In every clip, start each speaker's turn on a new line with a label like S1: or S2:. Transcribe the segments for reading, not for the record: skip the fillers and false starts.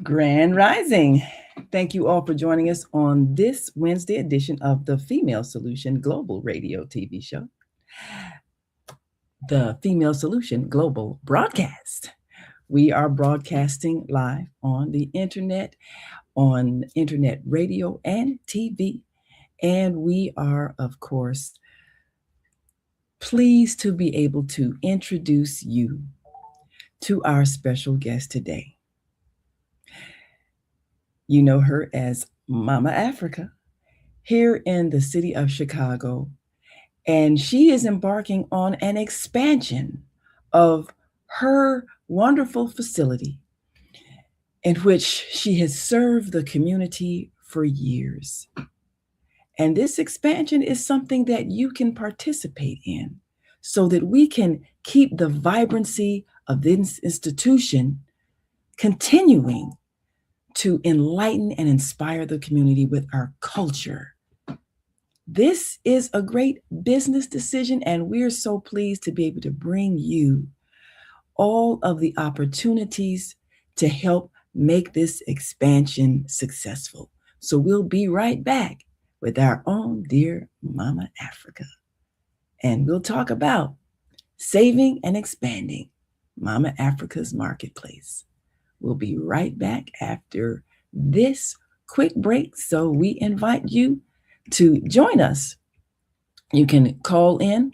S1: Grand Rising. Thank you all for joining us on this Wednesday edition of the Female Solution Global Radio TV show, the Female Solution Global Broadcast. We are broadcasting live on the internet, on internet radio and TV. And we are, of course, pleased to be able to introduce you to our special guest today. You know her as Mama Africa here in the city of Chicago. And she is embarking on an expansion of her wonderful facility in which she has served the community for years. And this expansion is something that you can participate in so that we can keep the vibrancy of this institution continuing to enlighten and inspire the community with our culture. This is a great business decision, and we're so pleased to be able to bring you all of the opportunities to help make this expansion successful. So we'll be right back with our own dear Mama Africa. And we'll talk about saving and expanding Mama Africa's marketplace. We'll be right back after this quick break. So we invite you to join us. You can call in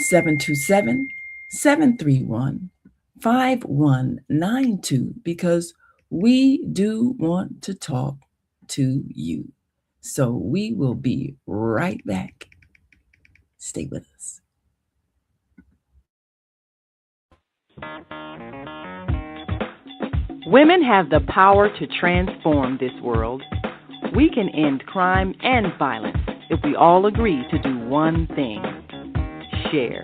S1: 727-731-5192 because we do want to talk to you. So we will be right back. Stay with us.
S2: Women have the power to transform this world. We can end crime and violence if we all agree to do one thing: share.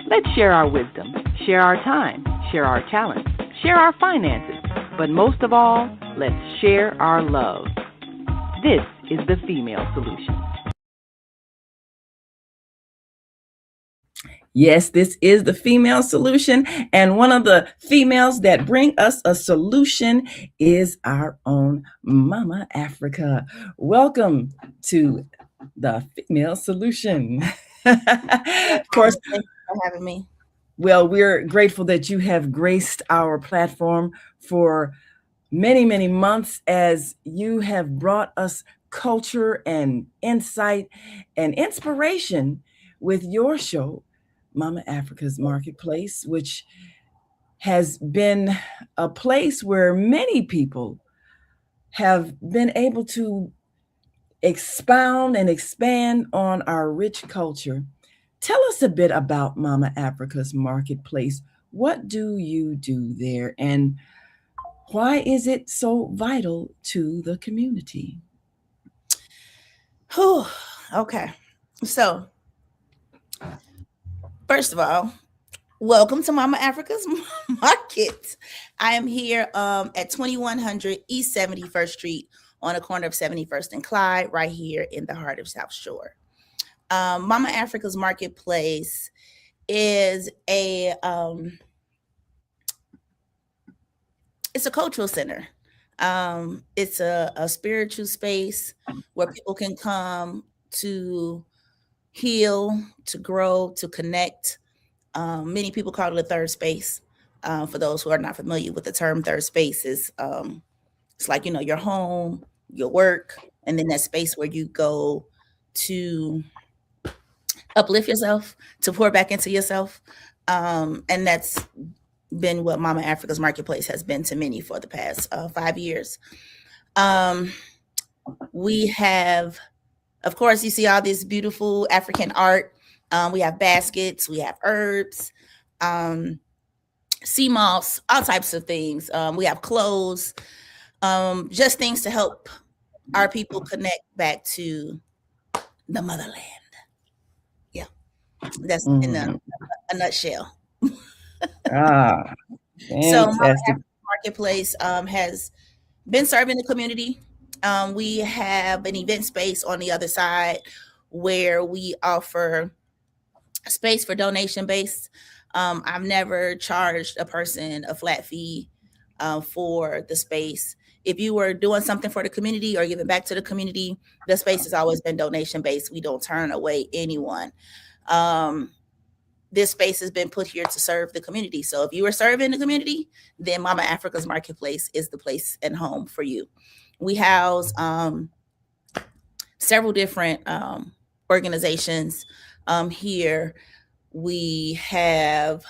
S2: Let's share our wisdom, share our time, share our talents, share our finances, but most of all, let's share our love. This is the Female Solution.
S1: Yes, this is the Female Solution, and one of the females that bring us a solution is our own Mama Africa. Welcome to the Female Solution. Of course,
S3: thank you for having me.
S1: Well, we're grateful that you have graced our platform for many, many months as you have brought us culture and insight and inspiration with your show, Mama Africa's Marketplace, which has been a place where many people have been able to expound and expand on our rich culture. Tell us a bit about Mama Africa's Marketplace. What do you do there, and why is it so vital to the community?
S3: Okay. So, first of all, welcome to Mama Africa's Market. I am here at 2100 East 71st Street on the corner of 71st and Clyde, right here in the heart of South Shore. Mama Africa's Marketplace is it's a cultural center. It's a spiritual space where people can come to heal, to grow, to connect. Many people call it a third space. For those who are not familiar with the term third space, it's like, your home, your work, and then that space where you go to uplift yourself, to pour back into yourself. And that's been what Mama Africa's Marketplace has been to many for the past 5 years. We have, of course, you see all this beautiful African art. We have baskets, we have herbs, sea moss, all types of things. We have clothes, just things to help our people connect back to the motherland. Yeah, that's in a nutshell. So Mama Africa's Marketplace has been serving the community. We have an event space on the other side where we offer space for donation based. I've never charged a person a flat fee for the space. If you were doing something for the community or giving back to the community, the space has always been donation based. We don't turn away anyone. Um, this space has been put here to serve the community. So if you are serving the community, then Mama Africa's Marketplace is the place and home for you. We house several different organizations here. We have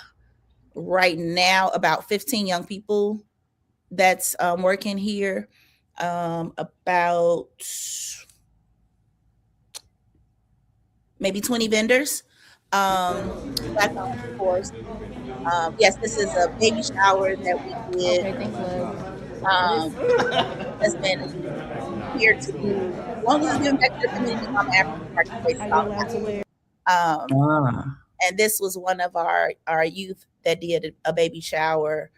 S3: right now about 15 young people that's working here. About maybe 20 vendors. Black owned, of course. Yes, this is a baby shower that we did.
S4: Okay, thanks, love.
S3: Um, has been here to do as long as it's giving back to the community. Mama Africa's Marketplace is
S4: Are you
S3: all
S4: allowed to wear?
S3: about.
S1: Ah,
S3: And this was one of our youth that did a baby shower.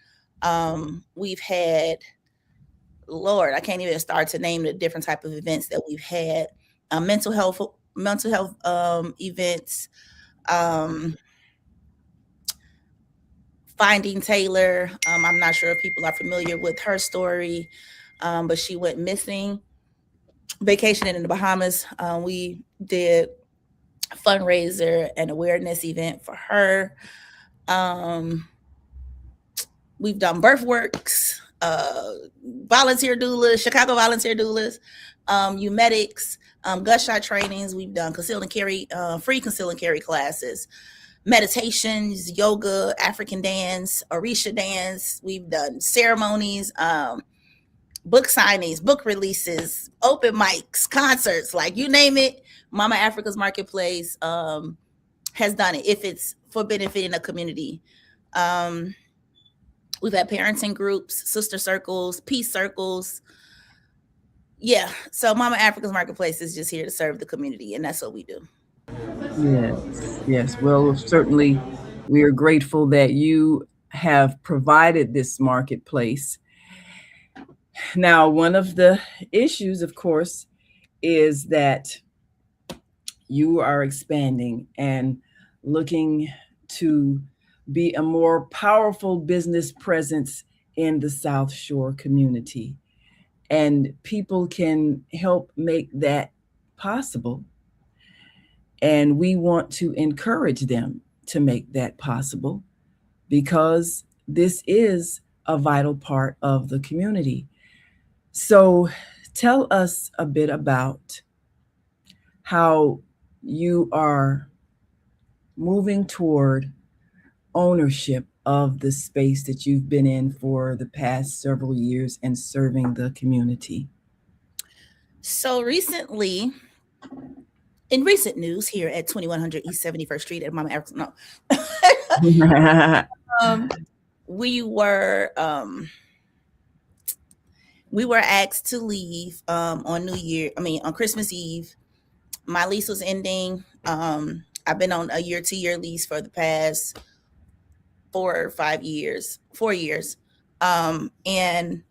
S3: We've had, Lord, I can't even start to name the different type of events that we've had. Mental health events. Um, Finding Taylor. I'm not sure if people are familiar with her story, but she went missing, vacationing in the Bahamas. We did a fundraiser and awareness event for her. Um, we've done birth works, volunteer doulas, Chicago volunteer doulas, medics, gunshot trainings. We've done conceal and carry, free conceal and carry classes, meditations, yoga, African dance, Orisha dance. We've done ceremonies, book signings, book releases, open mics, concerts, like you name it. Mama Africa's Marketplace has done it if it's for benefiting the community. We've had parenting groups, sister circles, peace circles. Yeah, so Mama Africa's Marketplace is just here to serve the community, and that's what we do.
S1: yes, yes. Well, certainly we are grateful that you have provided this marketplace. Now, one of the issues, of course, is that you are expanding and looking to be a more powerful business presence in the South Shore community. And people can help make that possible. And we want to encourage them to make that possible because this is a vital part of the community. So tell us a bit about how you are moving toward ownership of the space that you've been in for the past several years and serving the community.
S3: So recently, in recent news here at 2100 East 71st Street at Mama Africa, no, um, we were asked to leave on on Christmas Eve. My lease was ending. I've been on a year-to-year lease for the past 4 years. And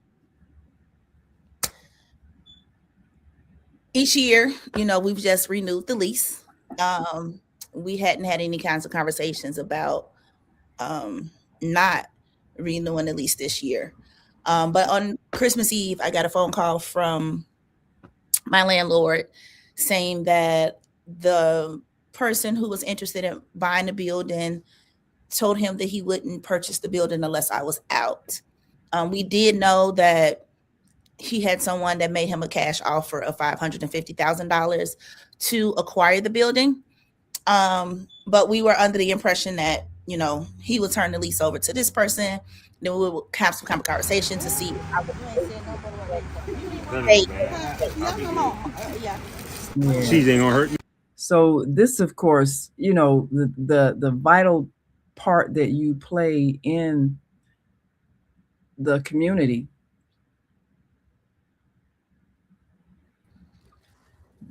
S3: each year, we've just renewed the lease. We hadn't had any kinds of conversations about not renewing the lease this year. But on Christmas Eve, I got a phone call from my landlord saying that the person who was interested in buying the building told him that he wouldn't purchase the building unless I was out. We did know that he had someone that made him a cash offer of $550,000 to acquire the building. But we were under the impression that, he would turn the lease over to this person. Then we would have some kind of conversation to see how they
S1: Yeah.
S5: She ain't gonna hurt me.
S1: So this, of course, the vital part that you play in the community,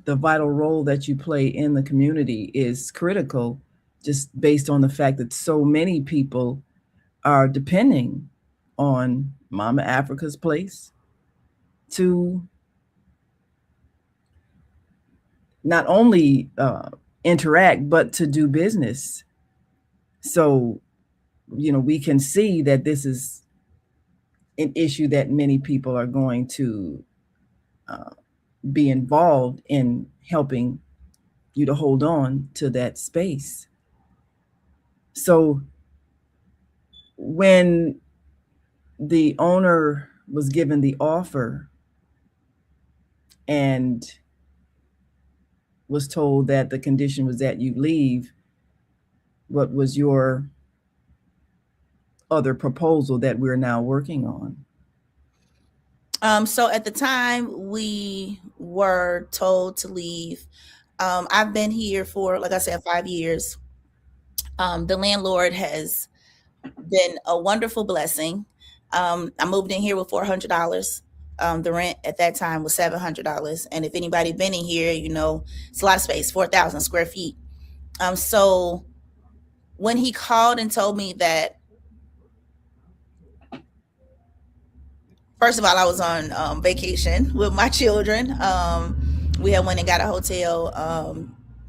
S1: the vital role that you play in the community is critical, just based on the fact that so many people are depending on Mama Africa's Place to not only interact, but to do business. So, we can see that this is an issue that many people are going to uh, be involved in helping you to hold on to that space. So when the owner was given the offer and was told that the condition was that you leave, what was your other proposal that we're now working on?
S3: So at the time we were told to leave, I've been here for, like I said, 5 years. The landlord has been a wonderful blessing. I moved in here with $400. The rent at that time was $700, and if anybody been in here, it's a lot of space, 4,000 square feet. So when he called and told me that, first of all, I was on vacation with my children. We had went and got a hotel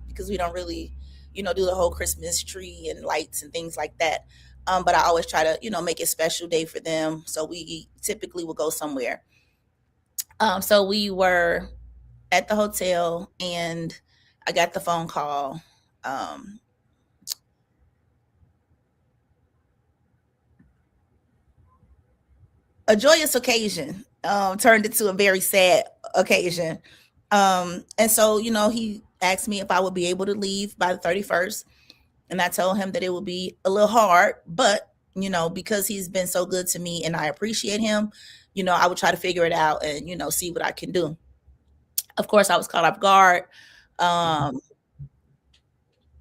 S3: because we don't really, do the whole Christmas tree and lights and things like that. But I always try to, make a special day for them. So we typically would go somewhere. So we were at the hotel, and I got the phone call. Um, a joyous occasion turned into a very sad occasion. And so, he asked me if I would be able to leave by the 31st. And I told him that it would be a little hard, but, because he's been so good to me and I appreciate him, I would try to figure it out and, see what I can do. Of course, I was caught off guard. Um,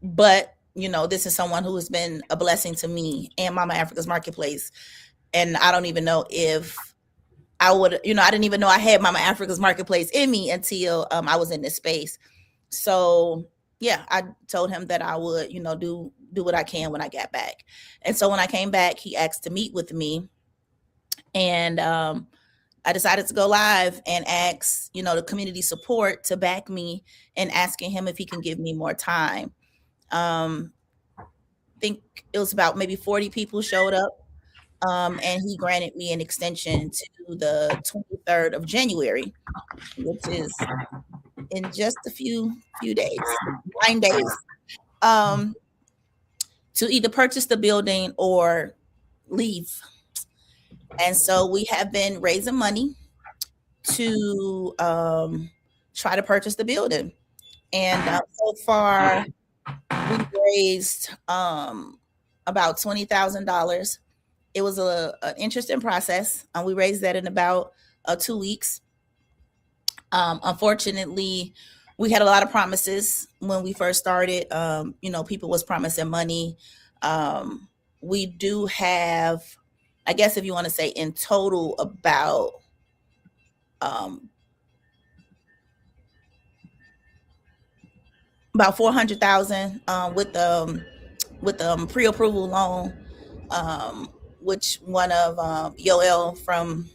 S3: but, this is someone who has been a blessing to me and Mama Africa's Marketplace. And I don't even know if I would, I didn't even know I had Mama Africa's Marketplace in me until I was in this space. So yeah, I told him that I would, do what I can when I got back. And so when I came back, he asked to meet with me, and I decided to go live and ask, the community support to back me, and asking him if he can give me more time. I think it was about maybe 40 people showed up, and he granted me an extension to the 23rd of January, which is in just a few days, 9 days, um, to either purchase the building or leave. And so we have been raising money to try to purchase the building. And so far, we raised about $20,000. It was an interesting process. We raised that in about 2 weeks. Unfortunately, we had a lot of promises when we first started. People was promising money. We do have, I guess, if you want to say in total, um, about 400,000 with pre-approval loan, um, which one of Yoel from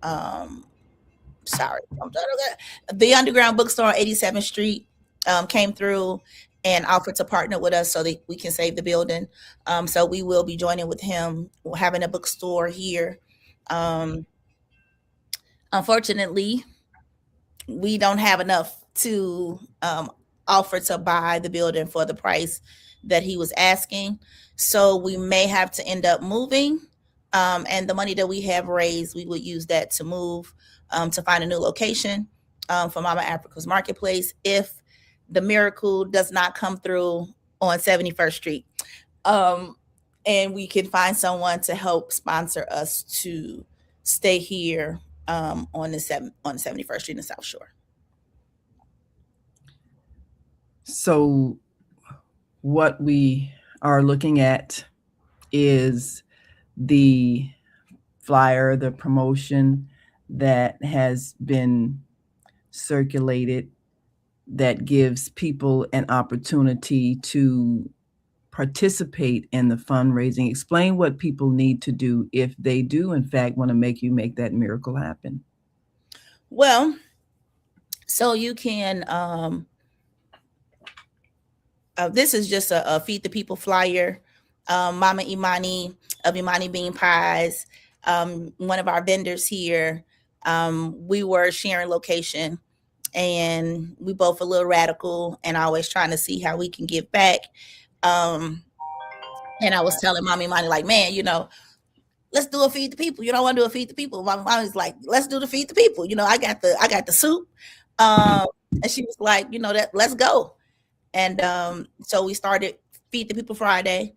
S3: um, sorry, the Underground Bookstore on 87th Street came through and offered to partner with us so that we can save the building. So we will be joining with him, having a bookstore here. Um, Unfortunately, we don't have enough to offer to buy the building for the price that he was asking. So we may have to end up moving. And the money that we have raised, we would use that to move, to find a new location for Mama Africa's Marketplace if the miracle does not come through on 71st Street. Um, and we can find someone to help sponsor us to stay here on 71st Street in the South Shore.
S1: So, what we are looking at is the flyer, the promotion that has been circulated that gives people an opportunity to participate in the fundraising. Explain what people need to do if they do, in fact, want to make that miracle happen.
S3: Well, so you can this is just a Feed the People flyer. Mama Imani of Imani Bean Pies one of our vendors here. We were sharing location, and we both a little radical and always trying to see how we can give back. Um, and I was telling mommy money like, man, let's do a feed the people. You don't want to do a feed the people. My mommy's like, let's do the feed the people. I got the soup. Um, and she was like, that let's go. And so we started Feed the People Friday,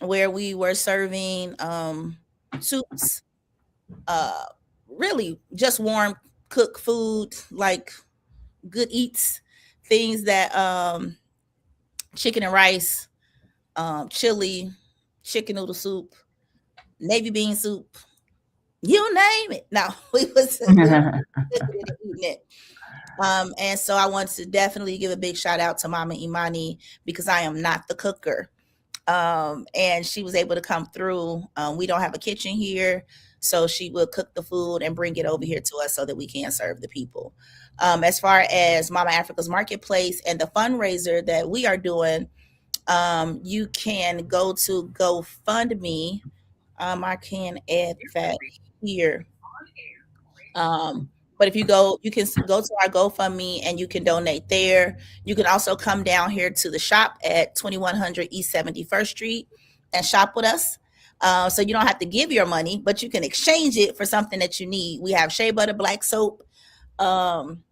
S3: where we were serving soups, uh, really just warm cooked food, like good eats, things that chicken and rice, chili, chicken noodle soup, navy bean soup, you name it. Now we was cooking it and eating it. And so I want to definitely give a big shout out to Mama Imani because I am not the cooker. And she was able to come through. We don't have a kitchen here, so she will cook the food and bring it over here to us so that we can serve the people. As far as Mama Africa's Marketplace and the fundraiser that we are doing, you can go to GoFundMe. I can add that here. Um, but if you can go to our GoFundMe and you can donate there. You can also come down here to the shop at 2100 East 71st Street and shop with us. So you don't have to give your money, but you can exchange it for something that you need. We have shea butter, black soap. Um,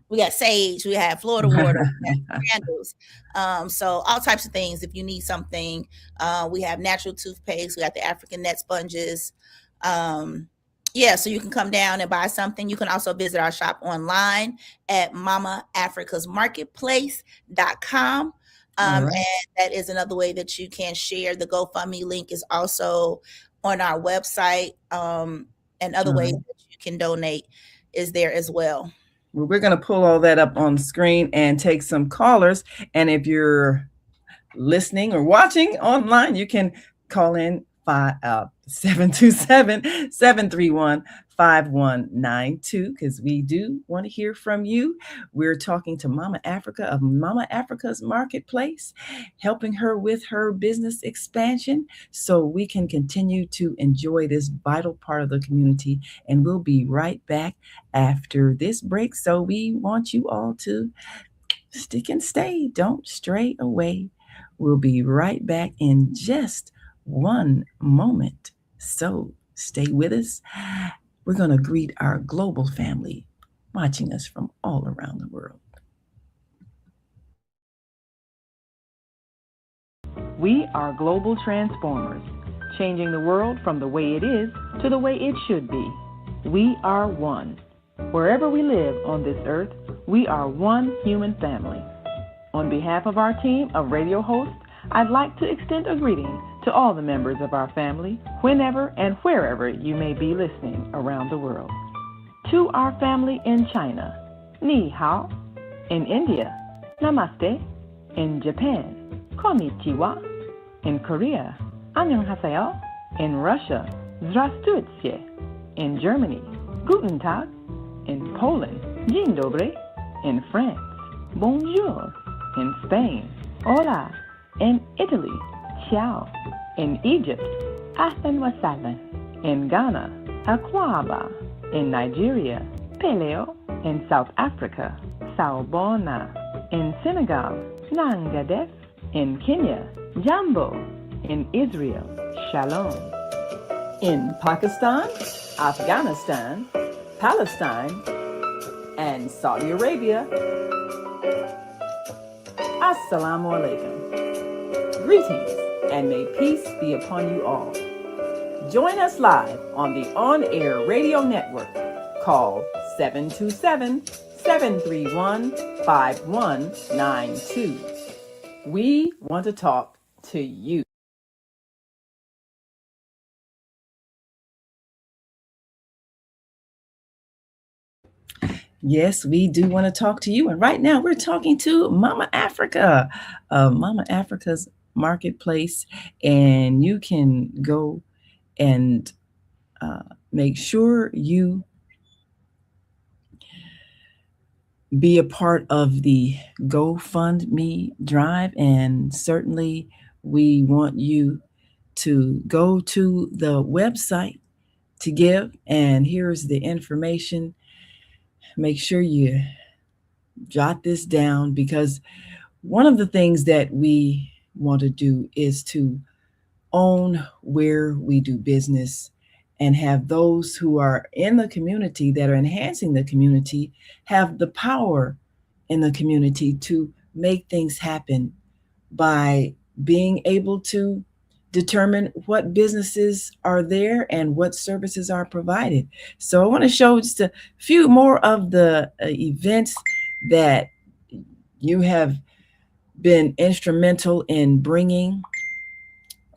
S3: we got sage, we have Florida water, we have candles. So all types of things. If you need something, we have natural toothpaste. We got the African net sponges. Um, yeah, so you can come down and buy something. You can also visit our shop online at mamaafricasmarketplace.com.
S1: All
S3: And
S1: right.
S3: that is another way that you can share. The GoFundMe link is also on our website. And other
S1: All
S3: ways
S1: right.
S3: that you can donate is there as well.
S1: Well, we're going to pull all that up on the screen and take some callers. And if you're listening or watching online, you can call in 727-731-5192 because we do want to hear from you. We're talking to Mama Africa of Mama Africa's Marketplace, helping her with her business expansion so we can continue to enjoy this vital part of the community. And we'll be right back after this break. So we want you all to stick and stay. Don't stray away. We'll be right back in just one moment. So stay with us. We're going to greet our global family watching us from all around the world.
S2: We are global transformers, changing the world from the way it is to the way it should be. We are one. Wherever we live on this earth, we are one human family. On behalf of our team of radio hosts, I'd like to extend a greeting to all the members of our family, whenever and wherever you may be listening around the world. To our family in China, Ni Hao. In India, Namaste. In Japan, Konnichiwa. In Korea, Annyeonghaseyo. In Russia, Здравствуйте. In Germany, Guten Tag. In Poland, Dzień dobry. In France, Bonjour. In Spain, Hola. In Italy, Ciao. In Egypt, Ahlan wa sahlan. In Ghana, Akwaba. In Nigeria, Peleo. In South Africa, Sawubona. In Senegal, Nangadef. In Kenya, Jambo. In Israel, Shalom.
S1: In Pakistan, Afghanistan, Palestine, and Saudi Arabia, Assalamu alaikum. Greetings, and may peace be upon you all. Join us live on the on-air radio network called 727-731-5192. We want to talk to you. Yes, we do want to talk to you. And right now we're talking to Mama Africa, Mama Africa's Marketplace. And you can go and make sure you be a part of the GoFundMe drive. And certainly we want you to go to the website to give. And here's the information. Make sure you jot this down, because one of the things that we want to do is to own where we do business and have those who are in the community that are enhancing the community have the power in the community to make things happen by being able to determine what businesses are there and what services are provided. So I want to show just a few more of the events that you have been instrumental in bringing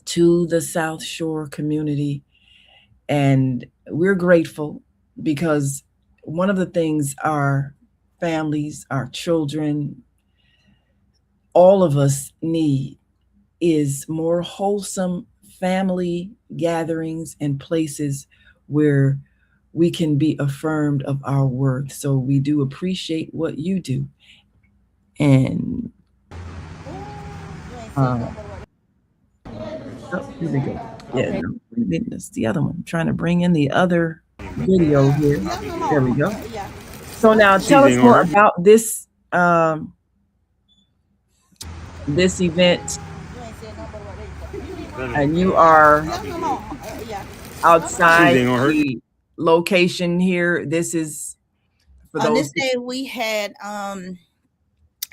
S1: to the South Shore community. And we're grateful because one of the things our families, our children, all of us need is more wholesome family gatherings and places where we can be affirmed of our worth. So we do appreciate what you do. And uh, oh, here we go. Yeah, no, that's the other one. I'm trying to bring in the other video here. There we go. So now tell us more about this event. And you are outside the location here. This is for
S3: On
S1: those.
S3: this day, we had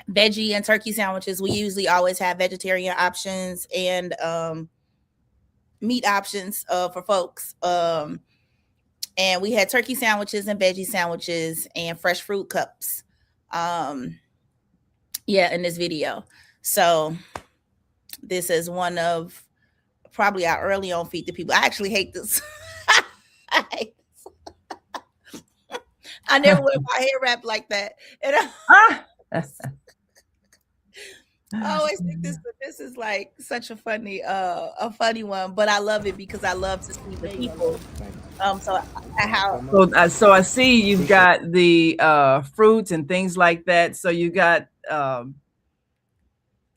S3: veggie and turkey sandwiches. We usually always have vegetarian options and meat options for folks. And we had turkey sandwiches and veggie sandwiches and fresh fruit cups. Yeah, in this video. So this is one of probably our early on Feed the People. I actually hate this. I hate this. I never wear my hair wrapped like that. And I always think this is like such a funny one, but I love it because I love to see the people.
S1: So I see you've got the fruits and things like that. So you got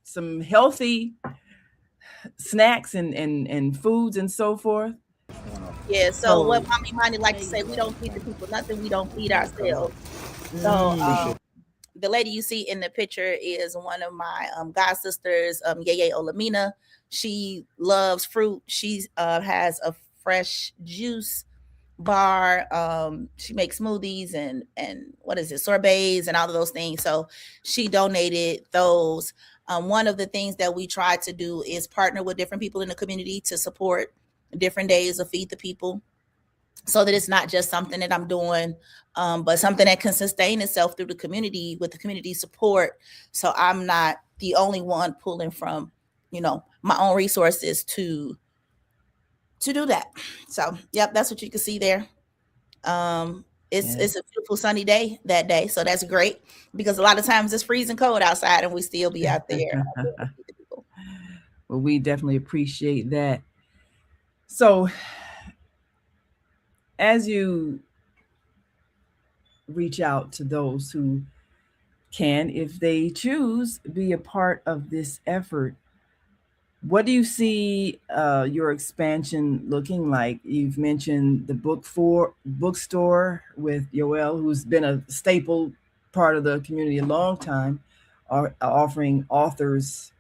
S1: some healthy snacks and foods and so forth.
S3: Yeah. So what Mommy Money like to say, we don't feed the people nothing. We don't feed ourselves. So the lady you see in the picture is one of my god sisters, Yeye Olamina. She loves fruit. She has a fresh juice bar. She makes smoothies and what is it, sorbets and all of those things. So she donated those. One of the things that we try to do is partner with different people in the community to support different days of Feed the People, so that it's not just something that I'm doing, but something that can sustain itself through the community with the community support. So I'm not the only one pulling from, my own resources to do that. So, yep, that's what you can see there. It's a beautiful sunny day that day, so that's great because a lot of times it's freezing cold outside and we still be out there.
S1: Well, we definitely appreciate that. So as you reach out to those who can, if they choose, be a part of this effort, what do you see your expansion looking like? You've mentioned the bookstore with Yoel, who's been a staple part of the community a long time, offering authors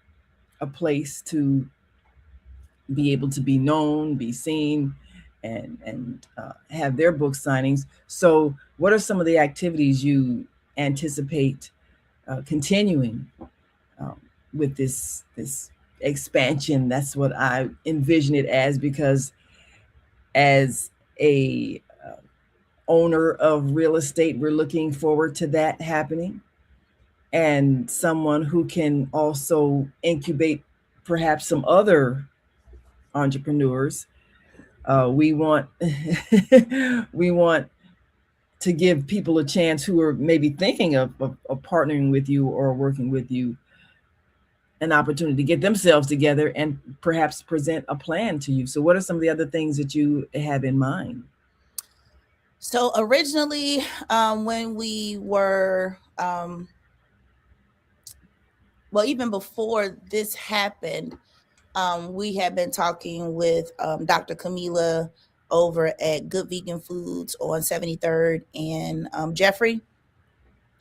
S1: a place to be able to be known, be seen, and have their book signings. So, what are some of the activities you anticipate continuing um, with this expansion? That's what I envision it as, because as a owner of real estate, we're looking forward to that happening, and someone who can also incubate perhaps some other entrepreneurs. We want we want to give people a chance who are maybe thinking of partnering with you or working with you an opportunity to get themselves together and perhaps present a plan to you. So what are some of the other things that you have in mind?
S3: So originally, when we were, well, even before this happened, we had been talking with Dr. Camila over at Good Vegan Foods on 73rd and Jeffrey.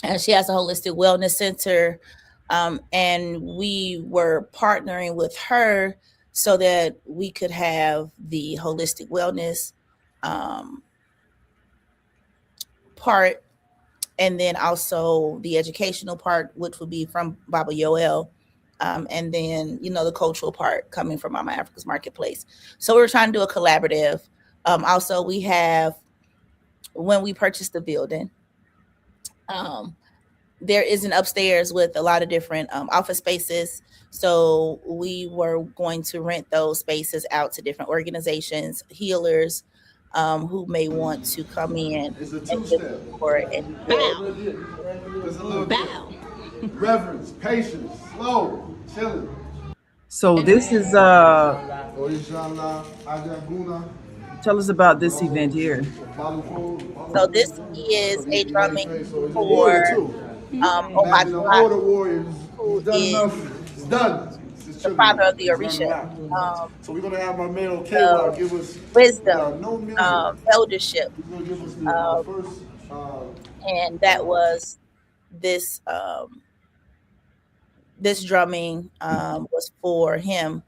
S3: And she has a holistic wellness center. And we were partnering with her so that we could have the holistic wellness um, part, and then also the educational part, which would be from Baba Yoel. And then, the cultural part coming from Mama Africa's Marketplace. So we were trying to do a collaborative. Also, we have, when we purchased the building, um, there is an upstairs with a lot of different office spaces. So we were going to rent those spaces out to different organizations, healers, who may want to come in
S4: It's a
S3: and give
S4: two-step.
S3: support and heal.
S4: Bow. Just a little bow. Reverence, patience, slow, chilling.
S1: So this is
S4: Oh, inshallah, ajabuna,
S1: tell us about this event here.
S4: baluko.
S3: So this is a drumming
S4: So he's a
S3: for
S4: warrior too. Imagine an
S3: Obatala,
S4: older warrior
S3: who
S4: who's done
S3: is
S4: enough. It's done. It's
S3: the
S4: chilling
S3: father
S4: now.
S3: of the
S4: He's learned a
S3: Orisha,
S4: lot. So we're gonna have my man
S3: the
S4: OKY give us. We
S3: wisdom,
S4: got no music.
S3: eldership,
S4: He's gonna give us the
S3: um,
S4: first.
S3: and that was this this drumming was for him,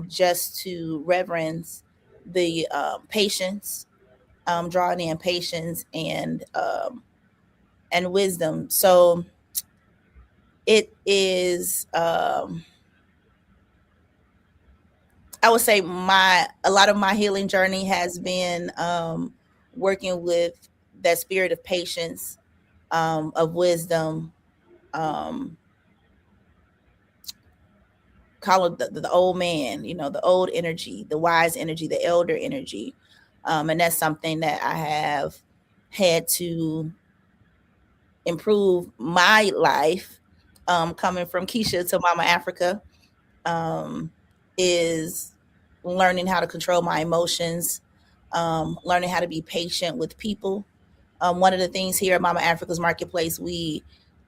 S3: just to reverence the patience, drawing in patience and wisdom. So it is, I would say, a lot of my healing journey has been working with that spirit of patience, of wisdom, um, call it the old man, the old energy, the wise energy, the elder energy. And that's something that I have had to improve my life, coming from Keisha to Mama Africa, um, is learning how to control my emotions, learning how to be patient with people. One of the things here at Mama Africa's Marketplace, we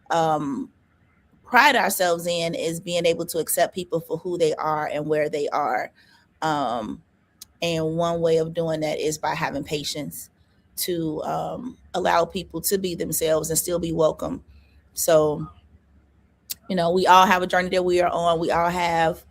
S3: um, pride ourselves in is being able to accept people for who they are and where they are. Um, and one way of doing that is by having patience to allow people to be themselves and still be welcome. So, we all have a journey that we are on. We all have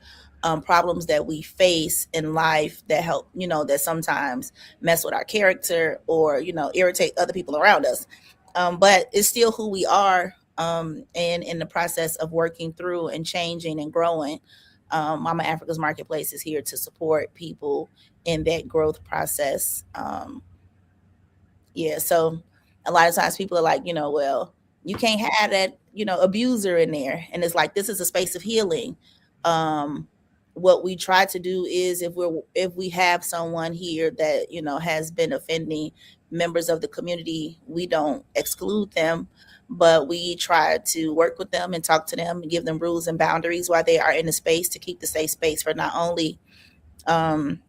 S3: problems that we face in life that help, that sometimes mess with our character or, irritate other people around us. But it's still who we are. And in the process of working through and changing and growing, Mama Africa's Marketplace is here to support people in that growth process. Yeah, so a lot of times people are like, well, you can't have that, abuser in there. And it's like, this is a space of healing. Um, what we try to do is, if we have someone here that, has been offending members of the community, we don't exclude them, but we try to work with them and talk to them and give them rules and boundaries while they are in the space, to keep the safe space for not only um,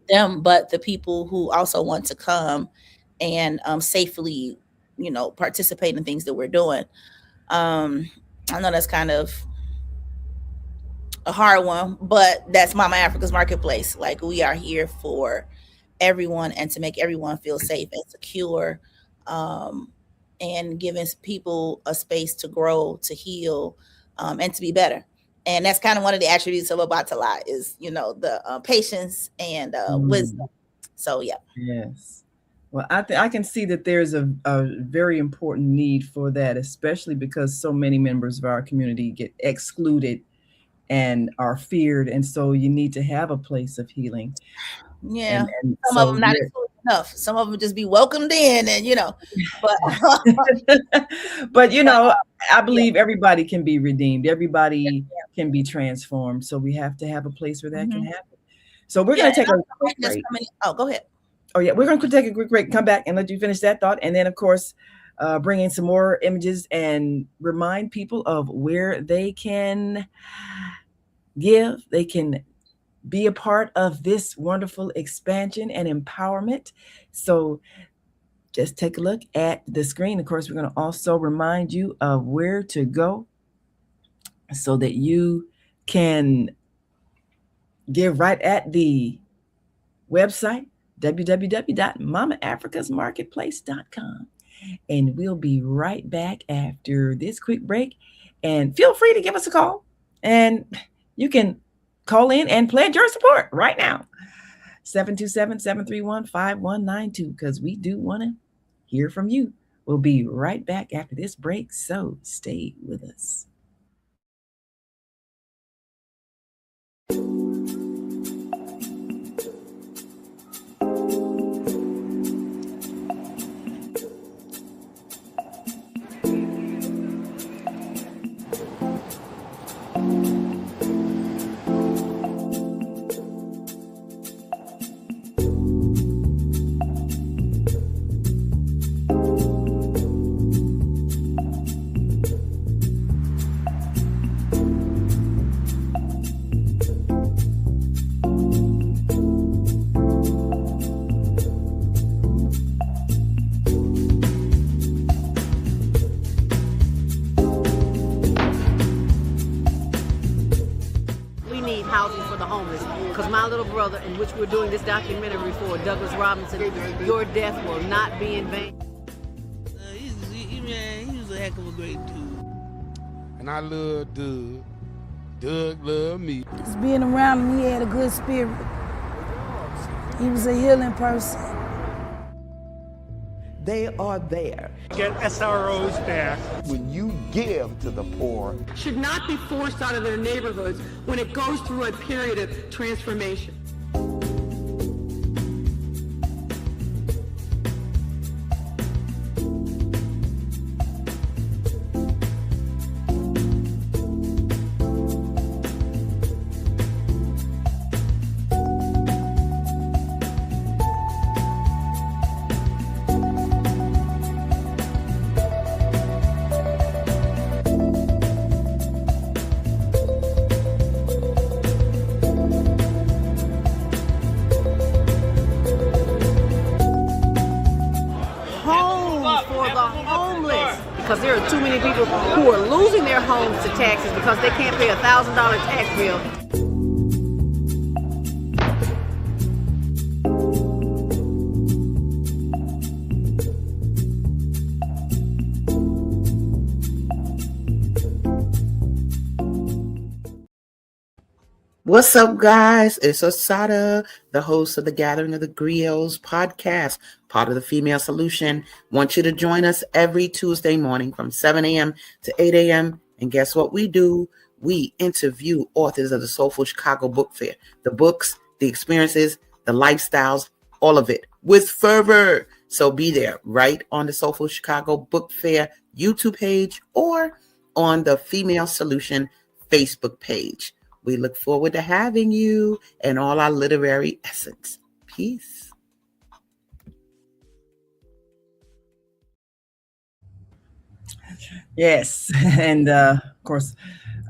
S3: them, but the people who also want to come and safely, participate in things that we're doing. Um, I know that's kind of a hard one, but that's Mama Africa's Marketplace. Like, we are here for everyone and to make everyone feel safe and secure, um, and giving people a space to grow, to heal, and to be better. And that's kind of one of the attributes of Obatala is, the patience and wisdom.
S1: Mm,
S3: So yeah.
S1: yes. Well, I can see that there's a very important need for that, especially because so many members of our community get excluded and are feared, and so you need to have a place of healing.
S3: Yeah,
S1: And
S3: some of
S1: so
S3: them not excluded enough. Some of them just be welcomed in, and but
S1: but
S3: but
S1: I
S3: yeah,
S1: believe everybody can be redeemed. Everybody can be transformed. So we have to have a place where that can
S3: hmm
S1: happen. So we're
S3: yeah,
S1: going
S3: and
S1: to take a quick
S3: I'm just
S1: break.
S3: coming. Oh, go ahead.
S1: Oh yeah, we're going to take a quick break, come back and let you finish that thought, and then of course, bring in some more images and remind people of where they can give, they can be a part of this wonderful expansion and empowerment. So just take a look at the screen. Of course, we're going to also remind you of where to go so that you can give right at the website, www.mamaafricasmarketplace.com. And we'll be right back after this quick break. And feel free to give us a call. And you can call in and pledge your support right now. 727-731-5192, because we do want to hear from you. We'll be right back after this break, so stay with us.
S5: In which we're doing this documentary for Douglas Robinson, Your Death Will Not Be in Vain.
S6: He was a heck of a great dude.
S7: And I love Doug. Doug loved me.
S8: Just being around him, he had a good spirit. He was a healing person.
S9: They are there.
S10: Get SROs back.
S11: When you give to the poor,
S12: should not be forced out of their neighborhoods when it goes through a period of transformation.
S5: Because there are too many people who are losing their homes to taxes because they can't pay a $1,000 tax bill.
S9: What's up, guys? It's Asada, the host of the Gathering of the Griots podcast, part of the Female Solution. Want you to join us every Tuesday morning from 7 a.m. to 8 a.m. And guess what we do? We interview authors of the Soulful Chicago Book Fair. The books, the experiences, the lifestyles, all of it with fervor. So be there right on the Soulful Chicago Book Fair YouTube page or on the Female Solution Facebook page. We look forward to having you and all our literary essence. Peace.
S1: Yes. And of course,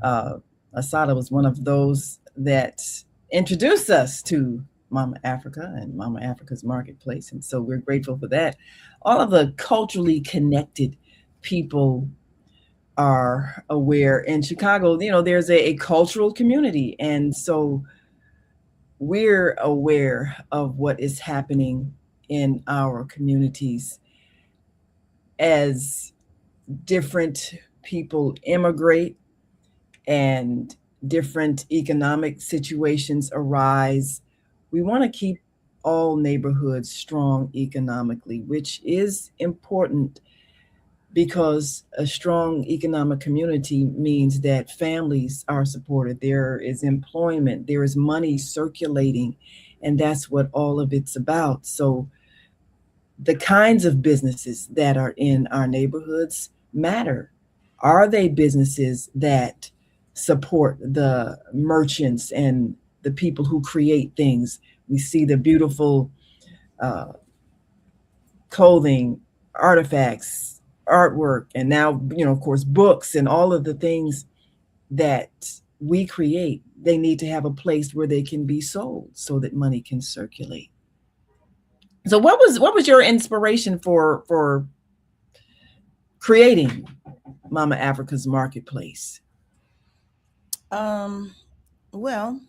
S1: Asada was one of those that introduced us to Mama Africa and Mama Africa's Marketplace. And so we're grateful for that. All of the culturally connected people are aware in Chicago, there's a cultural community. And so we're aware of what is happening in our communities as different people immigrate and different economic situations arise. We want to keep all neighborhoods strong economically, which is important because a strong economic community means that families are supported. There is employment, there is money circulating, and that's what all of it's about. So the kinds of businesses that are in our neighborhoods matter. Are they businesses that support the merchants and the people who create things? We see the beautiful clothing, artifacts, artwork, and now, of course, books and all of the things that we create. They need to have a place where they can be sold so that money can circulate. So what was your inspiration for creating Mama Africa's Marketplace?
S3: Well,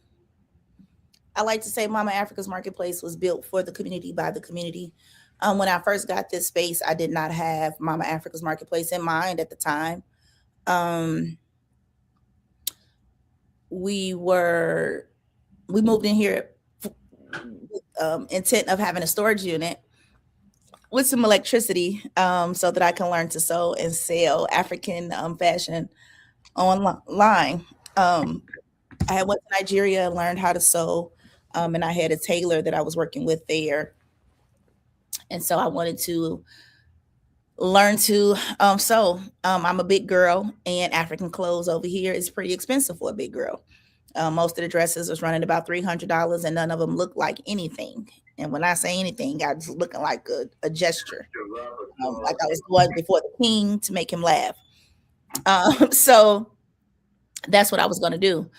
S3: I like to say Mama Africa's Marketplace was built for the community by the community. When I first got this space, I did not have Mama Africa's Marketplace in mind at the time. Um, we moved in here with intent of having a storage unit with some electricity, so that I can learn to sew and sell African fashion online. I had went to Nigeria and learned how to sew, and I had a tailor that I was working with there, and so I wanted to learn to sew. I'm a big girl, and African clothes over here is pretty expensive for a big girl. Most of the dresses was running about $300, and none of them looked like anything. And when I say anything, I was looking like a gesture, like I was going before the king to make him laugh. So that's what I was going to do.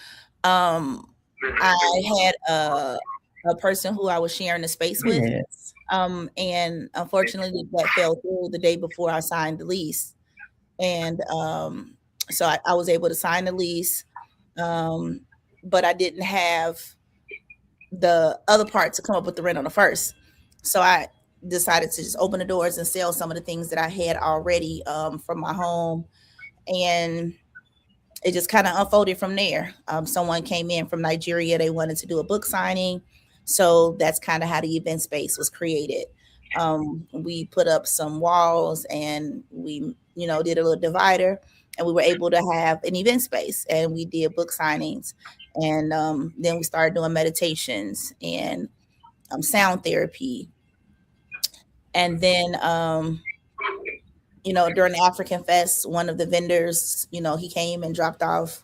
S3: I had a person who I was sharing the space with,
S1: Yes.
S3: and unfortunately that fell through the day before I signed the lease. And so I was able to sign the lease, but I didn't have the other part to come up with the rent on the first. So I decided to just open the doors and sell some of the things that I had already from my home. And it just kind of unfolded from there. Someone came in from Nigeria. They wanted to do a book signing. So that's kind of how the event space was created. We put up some walls and we, did a little divider, and we were able to have an event space, and we did book signings. And then we started doing meditations and sound therapy. And then, during the African Fest, one of the vendors, he came and dropped off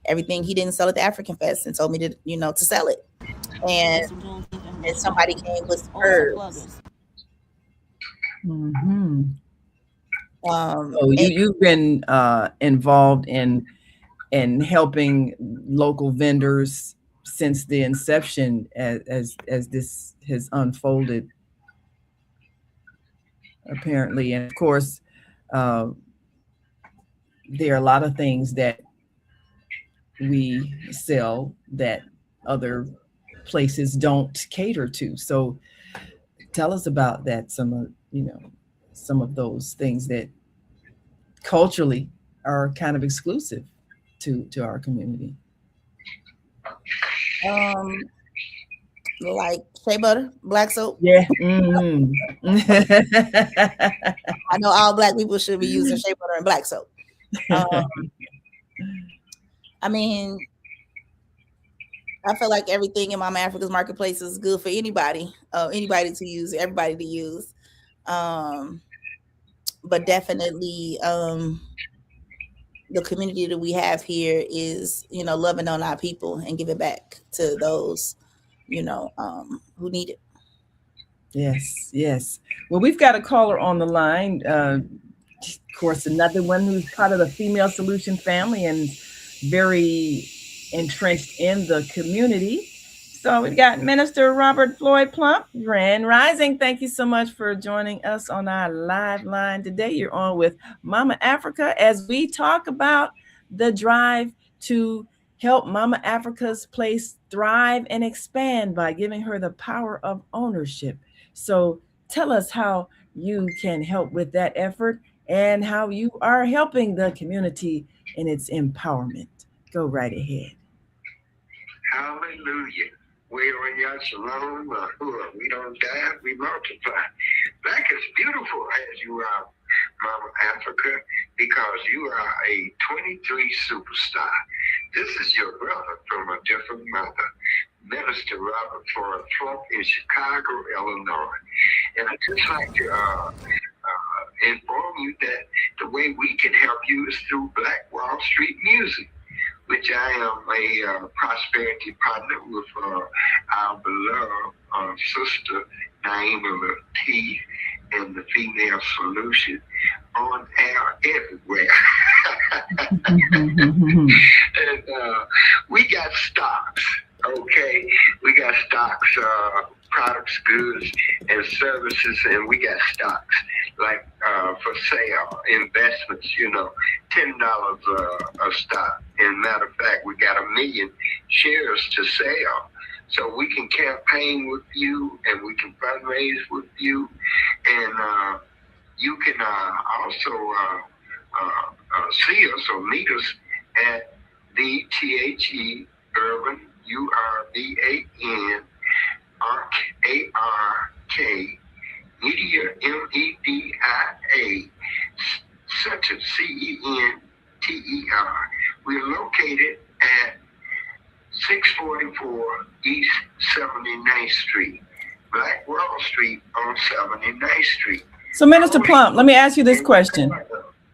S3: everything he didn't sell at the African Fest and told me to, to sell it. And somebody came with herbs.
S1: Mm-hmm. So you've been involved in helping local vendors since the inception, as this has unfolded, apparently. And of course, there are a lot of things that we sell that other places don't cater to. So tell us about that. Some of those things that culturally are kind of exclusive to our community.
S3: Like shea butter, black soap.
S1: Yeah. Mm-hmm.
S3: I know all Black people should be using shea butter and black soap. I mean, I feel like everything in Mama Africa's Marketplace is good for anybody to use, everybody to use. But definitely, the community that we have here is, loving on our people and giving back to those, who need it.
S1: Yes. Well, we've got a caller on the line. Of course, another one who's part of the Female Solution family and very entrenched in the community. So we've got Minister Robert Floyd Plump, Grand Rising. Thank you so much for joining us on our live line today. You're on with Mama Africa as we talk about the drive to help Mama Africa's place thrive and expand by giving her the power of ownership. So tell us how you can help with that effort and how you are helping the community in its empowerment. Go right ahead.
S13: Hallelujah. We are in your shalom. We don't die, we multiply. Black is beautiful as you are, Mama Africa, because you are a 23 superstar. This is your brother from a different mother, Minister Robert Floyd Plump in Chicago, Illinois. And I'd just like to inform you that the way we can help you is through Black Wall Street Music, which I am a prosperity partner with our beloved sister Naimah and the Female Solution on air everywhere. And we got stocks, okay? We got stocks, products, goods, and services, and we got stocks like for sale, investments, $10 a stock. And matter of fact, we got 1 million shares to sell. so we can campaign with you and we can fundraise with you, and you can also see us or meet us at the THE Urban URBAN ARK Media MEDIA Center CENTER. We're located at 644 East 79th Street, Black Wall Street on 79th Street.
S1: So, Minister Plump, let me ask you this question.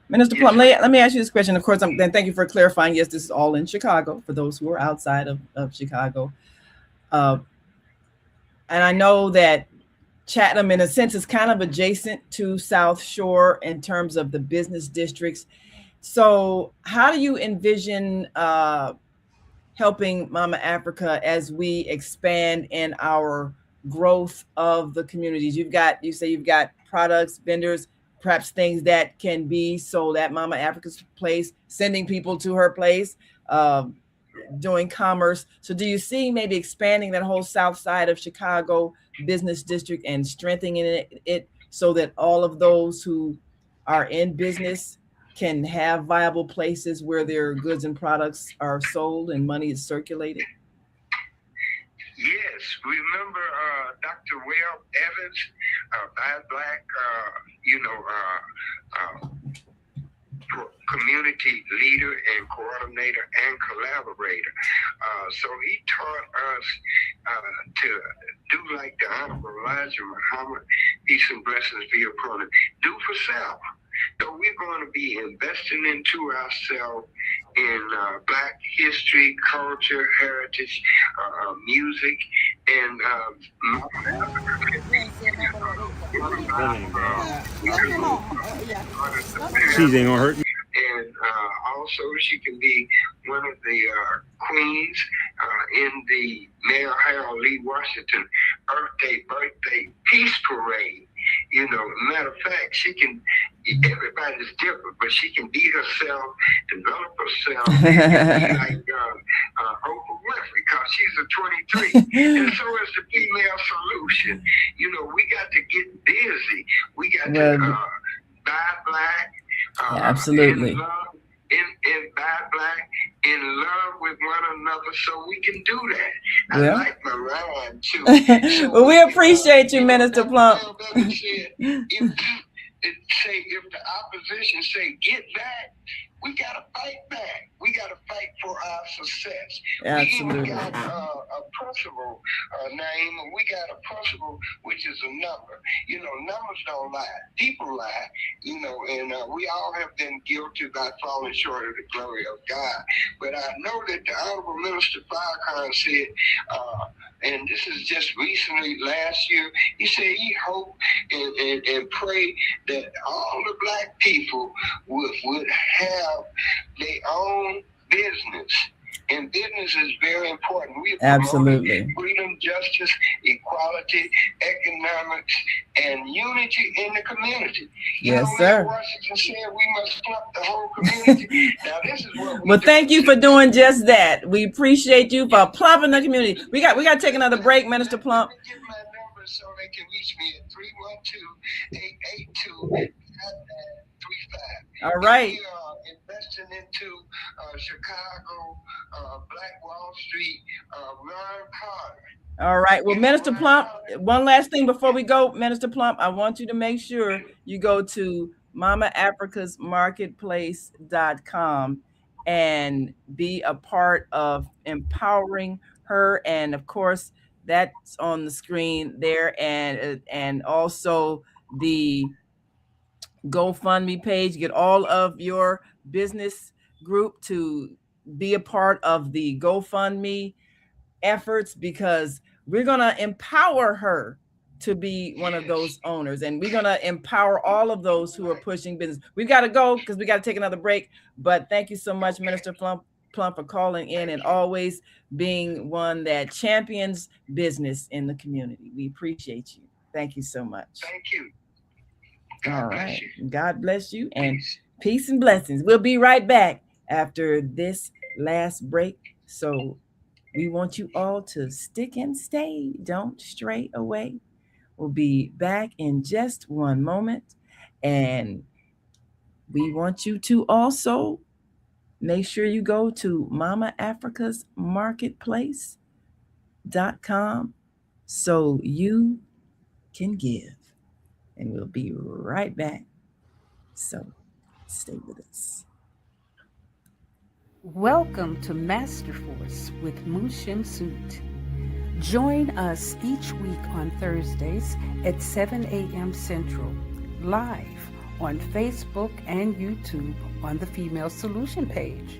S1: Minister Plump, let me ask you this question. Of course, then thank you for clarifying. Yes, this is all in Chicago for those who are outside of Chicago. And I know that Chatham, in a sense, is kind of adjacent to South Shore in terms of the business districts. So how do you envision helping Mama Africa as we expand in our growth of the communities? You say you've got products, vendors, perhaps things that can be sold at Mama Africa's place, sending people to her place, doing commerce. So do you see maybe expanding that whole south side of Chicago business district and strengthening it so that all of those who are in business can have viable places where their goods and products are sold and money is circulated?
S13: Yes, remember Dr. Webb Evans, Bad Black, community leader and coordinator and collaborator. So he taught us to do like the Honorable Elijah Muhammad, peace and blessings be upon him, do for self. So we're going to be investing into ourselves in Black history, culture, heritage, music, and
S10: She ain't gonna hurt me.
S13: And also she can be one of the queens in the Mayor Harold Lee Washington birthday peace parade. You know, matter of fact, she can, everybody's different, but she can be herself, develop herself, and be like Oprah Winfrey, because she's a 23. And so is the female solution. You know, we got to get busy. We got to buy Black.
S1: Absolutely.
S13: In Bad Black, in love with one another, so we can do that. I like my rhyme too. So
S1: well, we appreciate you, Minister Plump.
S13: If the opposition say get back, we gotta fight back. We gotta fight for our success.
S1: Absolutely.
S13: We even got a principle, Naimah. We got a principle which is a number. You know, numbers don't lie. People lie. You know, and we all have been guilty by falling short of the glory of God. But I know that the Honorable Minister Farrakhan said, and this is just recently, last year, he said he hoped and prayed that all the Black people would have their own business. And business is very important. We
S1: absolutely
S13: freedom, justice, equality, economics, and unity in the community.
S1: Yes, sir.
S13: Washington said we must clump the whole community. Now this is what we
S1: well, thank you for doing just that. We appreciate you for plumping the community. We got to take another break, Minister Plump.
S13: Give my number so they can reach me at 312-882-5935.
S1: All right.
S13: We are investing into Chicago, Black Wall Street, Ron Carter.
S1: All right. Well, Minister Plump, one last thing before we go, Minister Plump, I want you to make sure you go to mamaafricasmarketplace.com and be a part of empowering her. And of course, that's on the screen there, and also the GoFundMe page. Get all of your business group to be a part of the GoFundMe efforts, because we're going to empower her to be one of those owners, and we're going to empower all of those who are pushing business. We've got to go because we got to take another break, but thank you so much, Minister Plump, for calling in and always being one that champions business in the community. We appreciate you. Thank you so much.
S13: Thank you.
S1: All right. God bless you, and peace and blessings. We'll be right back after this last break. So we want you all to stick and stay. Don't stray away. We'll be back in just one moment. And we want you to also make sure you go to Mama Africa's Marketplace.com so you can give. And we'll be right back. So stay with us.
S14: Welcome to Master Force with Mushim Suit. Join us each week on Thursdays at 7 a.m. Central, live on Facebook and YouTube on the Female Solution page,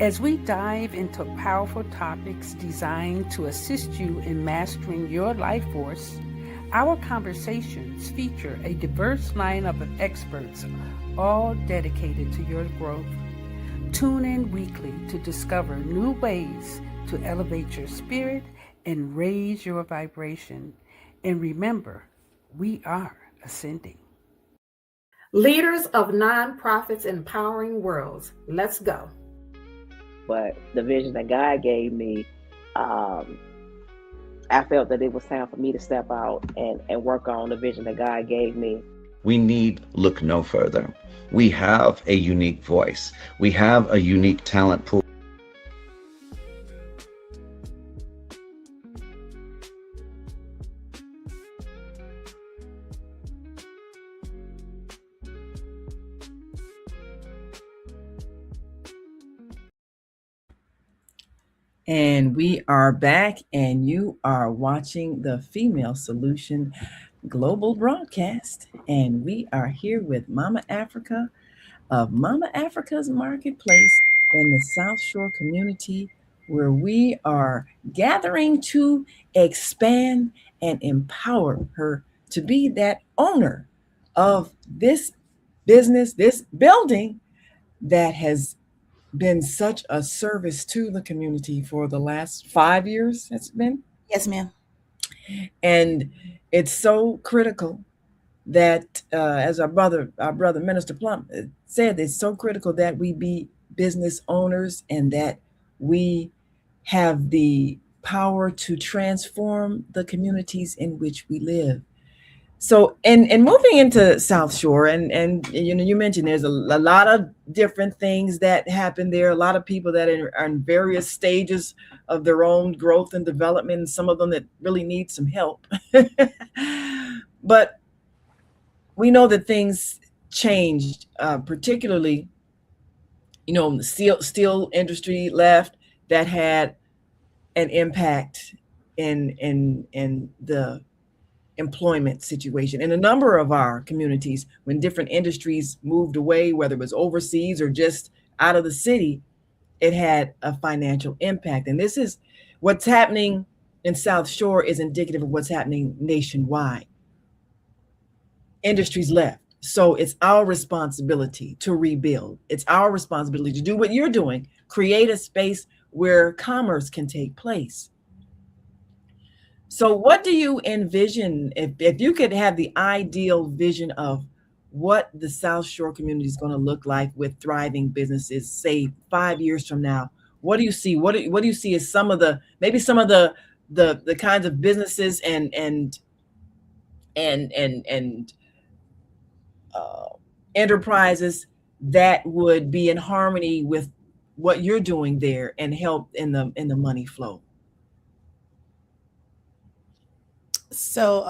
S14: as we dive into powerful topics designed to assist you in mastering your life force. Our conversations feature a diverse lineup of experts, all dedicated to your growth. Tune in weekly to discover new ways to elevate your spirit and raise your vibration. And remember, we are ascending.
S15: Leaders of nonprofits empowering worlds. Let's go.
S16: But the vision that God gave me, I felt that it was time for me to step out and work on the vision that God gave me.
S17: We need look no further. We have a unique voice. We have a unique talent pool.
S1: And we are back, and you are watching the Female Solution Global Broadcast. And we are here with Mama Africa of Mama Africa's Marketplace in the South Shore community, where we are gathering to expand and empower her to be that owner of this business, this building that has been such a service to the community for the last 5 years. It's been.
S3: Yes, ma'am.
S1: And it's so critical that, as our brother Minister Plum said, it's so critical that we be business owners and that we have the power to transform the communities in which we live. So, and moving into South Shore, and you know, you mentioned there's a lot of different things that happen there. A lot of people that are in various stages of their own growth and development, and some of them that really need some help. But we know that things changed, particularly, you know, the steel industry left. That had an impact in the employment situation in a number of our communities. When different industries moved away, whether it was overseas or just out of the city, it had a financial impact. And this is what's happening in South Shore is indicative of what's happening nationwide. Industries left. So it's our responsibility to rebuild. It's our responsibility to do what you're doing, create a space where commerce can take place. So what do you envision, if you could have the ideal vision of what the South Shore community is going to look like with thriving businesses, say 5 years from now? What do you see? What do you see as some of the kinds of businesses and enterprises that would be in harmony with what you're doing there and help in the money flow?
S3: So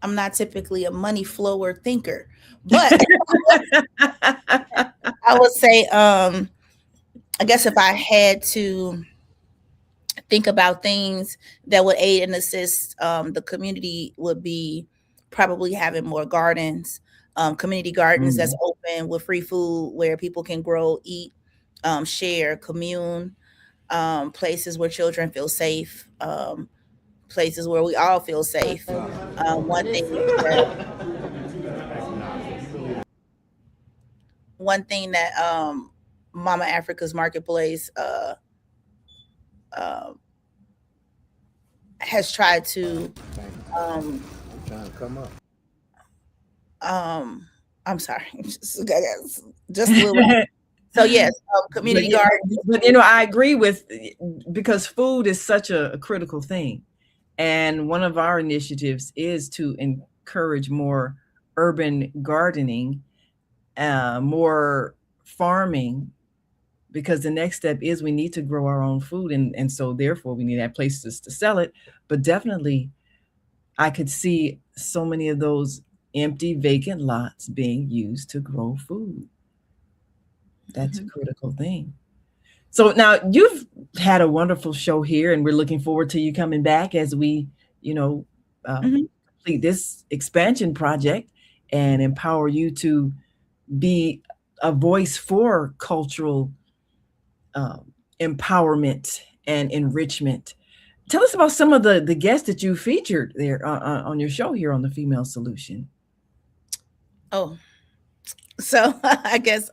S3: I'm not typically a money flower thinker, but I would say, I guess if I had to think about things that would aid and assist the community, would be probably having more gardens, community gardens that's open with free food where people can grow, eat, share, commune, places where children feel safe, places where we all feel safe. One thing that Mama Africa's Marketplace has tried to
S11: trying to come up.
S3: I'm sorry, just a little So yes, community gardens.
S1: But I agree with, because food is such a critical thing, and one of our initiatives is to encourage more urban gardening, more farming, because the next step is we need to grow our own food, and so therefore we need to have places to sell it. But definitely, I could see so many of those empty, vacant lots being used to grow food. That's a critical thing. So now you've had a wonderful show here, and we're looking forward to you coming back as we, complete this expansion project and empower you to be a voice for cultural empowerment and enrichment. Tell us about some of the guests that you featured there on your show here on the Female Solution.
S3: Oh, so I guess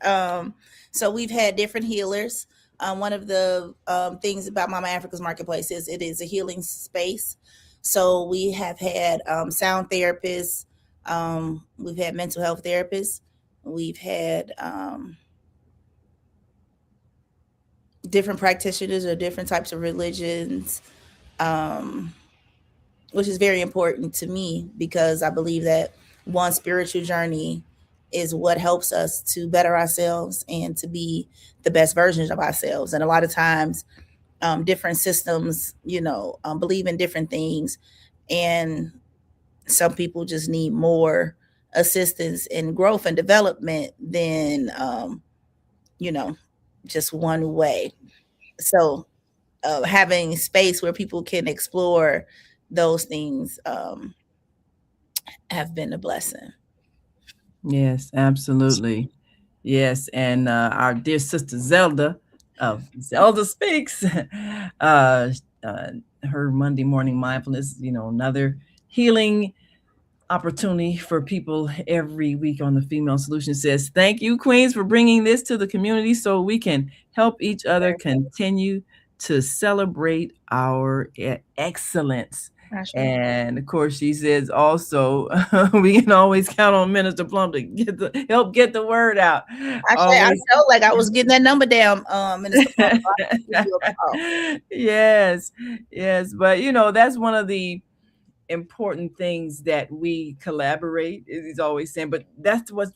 S3: so we've had different healers. One of the things about Mama Africa's Marketplace is it is a healing space. So we have had sound therapists, we've had mental health therapists, we've had different practitioners of different types of religions, which is very important to me because I believe that one spiritual journey is what helps us to better ourselves and to be the best versions of ourselves. And a lot of times, different systems, believe in different things, and some people just need more assistance in growth and development than, just one way. So, having space where people can explore those things have been a blessing.
S1: Yes, absolutely. Yes, and our dear sister Zelda of Zelda Speaks, her Monday morning mindfulness, another healing opportunity for people every week on the Female Solution, says, "Thank you, Queens, for bringing this to the community so we can help each other continue to celebrate our excellence." And of course, she says also, we can always count on Minister Plum to help get the word out.
S3: I felt like I was getting that number down, Minister Plum.
S1: Yes, but that's one of the important things that we collaborate, is he's always saying, but that's what's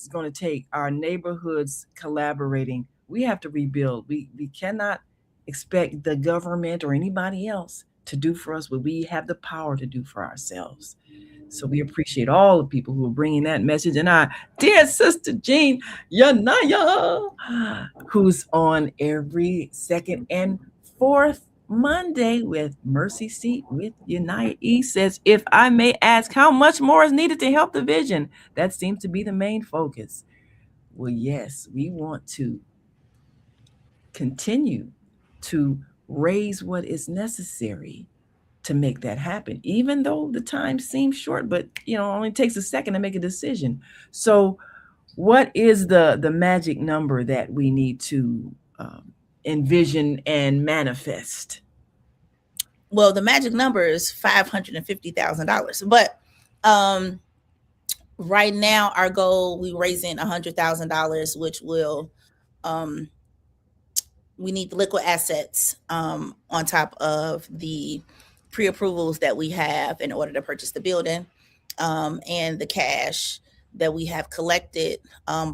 S1: going to take, our neighborhoods collaborating. We have to rebuild. We cannot expect the government or anybody else to do for us what we have the power to do for ourselves. So we appreciate all the people who are bringing that message, and our dear sister Jean Yanaya, who's on every second and fourth Monday with Mercy Seat with United E, says, "If I may ask, how much more is needed to help the vision?" That seems to be the main focus. Well, yes, we want to continue to raise what is necessary to make that happen, even though the time seems short, but only takes a second to make a decision. So what is the magic number that we need to envision and manifest?
S3: Well, the magic number is $550,000, but right now our goal, we're raising $100,000, which will we need the liquid assets on top of the pre-approvals that we have in order to purchase the building, and the cash that we have collected.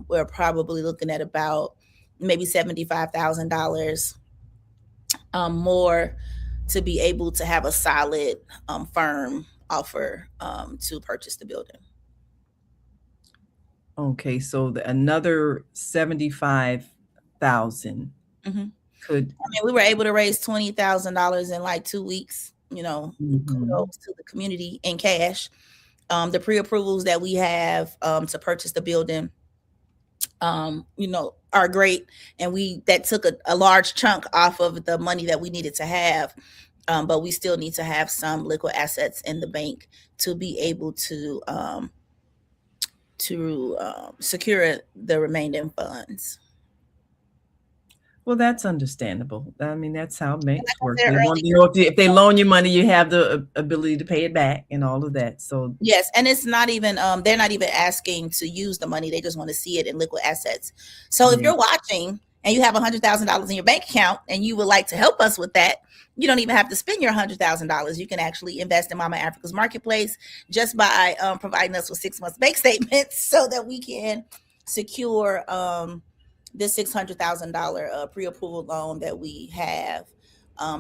S3: We're probably looking at about maybe $75,000 more to be able to have a solid, firm offer to purchase the building.
S1: Okay, so another 75,000 could.
S3: I mean, we were able to raise $20,000 in like 2 weeks. Kudos to the community in cash. The pre-approvals that we have to purchase the building, are great, and that took a large chunk off of the money that we needed to have. But we still need to have some liquid assets in the bank to be able to secure the remaining funds.
S1: Well, that's understandable. I mean, that's how
S3: And
S1: banks
S3: like I
S1: work.
S3: said
S1: They want to
S3: earlier,
S1: know if they loan you money, you have the ability to pay it back and all of that. So
S3: yes, and it's not even they're not even asking to use the money. They just want to see it in liquid assets. So if
S1: yeah.
S3: you're watching and you have $100,000 in your bank account and you would like to help us with that, you don't even have to spend your $100,000. You can actually invest in Mama Africa's Marketplace just by providing us with 6 months bank statements so that we can secure this $600,000 pre-approval loan that we have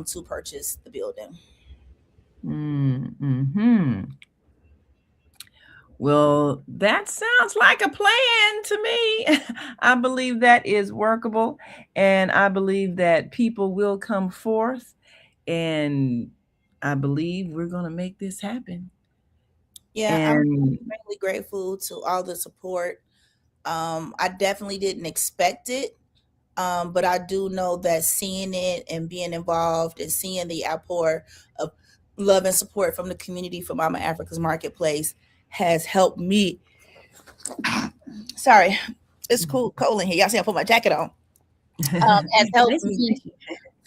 S3: to purchase the building.
S1: Mm-hmm. Well, that sounds like a plan to me. I believe that is workable, and I believe that people will come forth, and I believe we're going to make this happen.
S3: Yeah, I'm
S1: And
S3: extremely grateful to all the support. I definitely didn't expect it, but I do know that seeing it and being involved and seeing the outpour of love and support from the community for Mama Africa's Marketplace has helped me. Sorry, it's cold in here. Y'all see I put my jacket on. Has helped
S1: thank you,
S3: me
S1: thank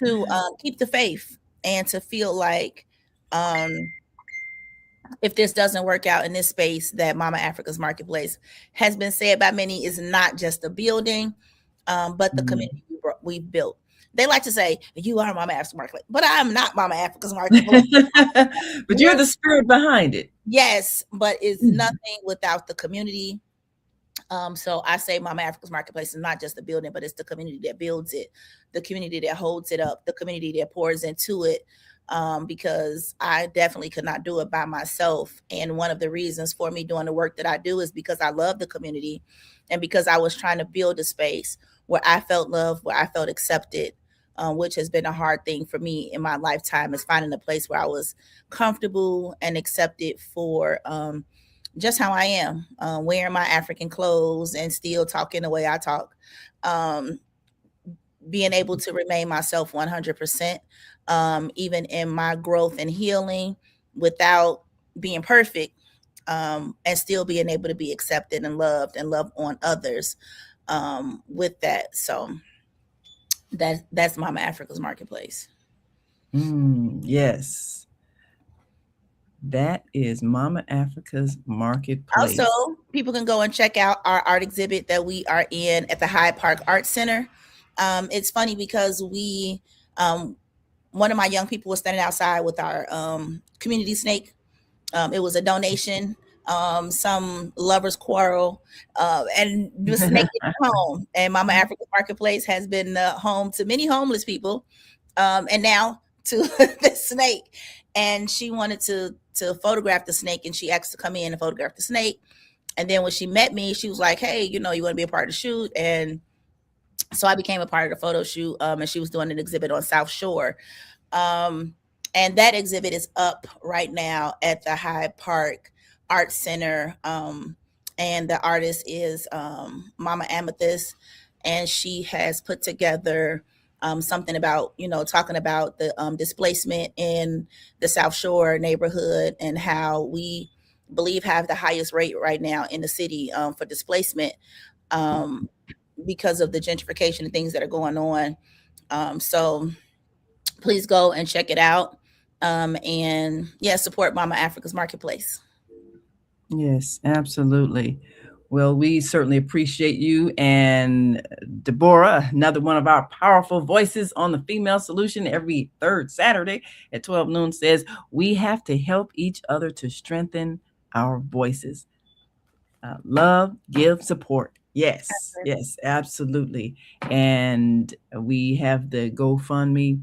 S1: you.
S3: to keep the faith and to feel like um, if this doesn't work out in this space, that Mama Africa's Marketplace has been said by many is not just a building, but the
S1: Mm.
S3: community we've built. They like to say, you are Mama Africa's Marketplace, but I'm not Mama Africa's Marketplace.
S1: But you're the spirit behind it.
S3: Yes, but it's
S1: Mhm.
S3: nothing without the community. So I say Mama Africa's Marketplace is not just the building, but it's the community that builds it, the community that holds it up, the community that pours into it. Because I definitely could not do it by myself. And one of the reasons for me doing the work that I do is because I love the community and because I was trying to build a space where I felt loved, where I felt accepted, which has been a hard thing for me in my lifetime, is finding a place where I was comfortable and accepted for just how I am, wearing my African clothes and still talking the way I talk, um, being able to remain myself 100%, even in my growth and healing without being perfect, and still being able to be accepted and love on others with that. So that's Mama Africa's Marketplace.
S1: Yes, that is Mama Africa's
S3: Also,
S1: Marketplace.
S3: people can go and check out our art exhibit that we are in at the Hyde Park Art Center. It's funny because one of my young people was standing outside with our community snake. It was a donation, some lovers quarrel, and the snake is home. And Mama Africa's Marketplace has been home to many homeless people, and now to the snake. And she wanted to photograph the snake, and she asked to come in and photograph the snake. And then when she met me, she was like, "Hey, you want to be a part of the shoot?" And so I became a part of the photo shoot. And she was doing an exhibit on South Shore. Um, and that exhibit is up right now at the Hyde Park Art Center. And the artist is Mama Amethyst, and she has put together something about, talking about the displacement in the South Shore neighborhood and how we believe have the highest rate right now in the city for displacement, um, because of the gentrification and things that are going on. So please go and check it out. And yeah, support Mama Africa's Marketplace.
S1: Yes, absolutely. Well, we certainly appreciate you. And Deborah, another one of our powerful voices on the Female Solution every third Saturday at 12 noon, says we have to help each other to strengthen our voices. Love, give, support. Yes, yes, absolutely. And we have the GoFundMe